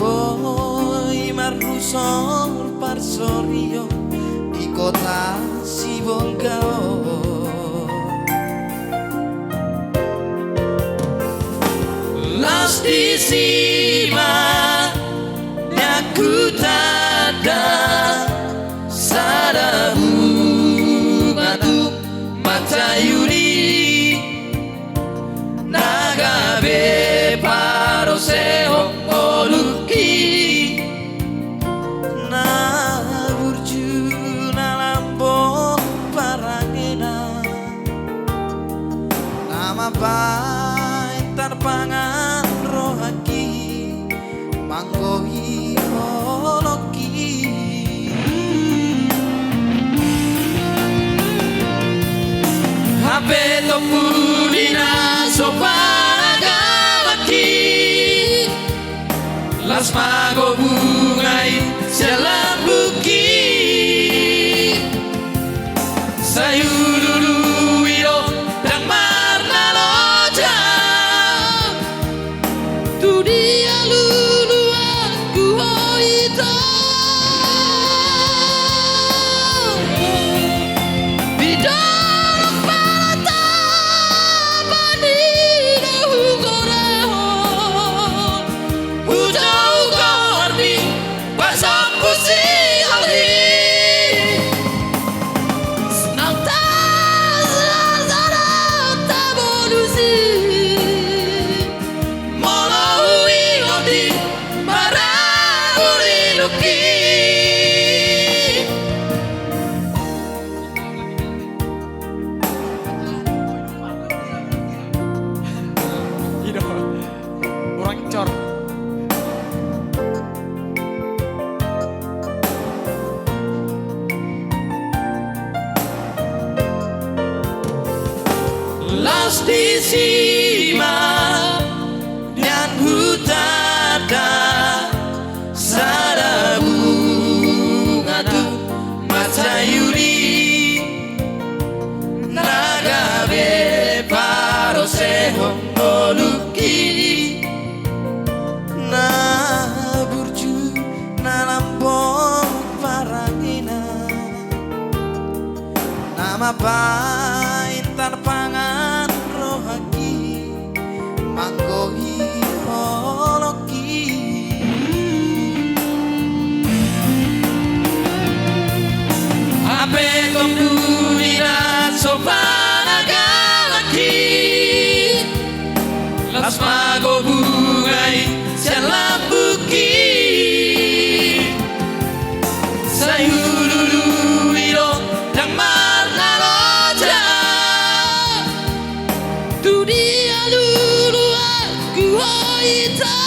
poi marrusor parsorio di kota Sibolgao. Las di sima aku tada sadabu batu mata yuri nagabe parose oluki na burju na lambo parangena nama baik tarpangan rohaki manggohi holoki hape topudina sopanagabaki las mago bungai selambuki sayururu wiro dan marna loja tu dia lulu aku hoita bidang palata panina hugoreho hujau gorbi pasang pusi alhi senang tazara tabolusi molaui odi marauri luki Orang cor. Las di sima dan hutada sadabu ngadu mata yuri nagabe parose hongoluki na burju na lambong parangina nama pain tarpangan rohaki manggohi holoki ape komdulina sopanagalaki las mago bungai selambuki sayururu wiro dan marna loja tu dia lulu aku hoita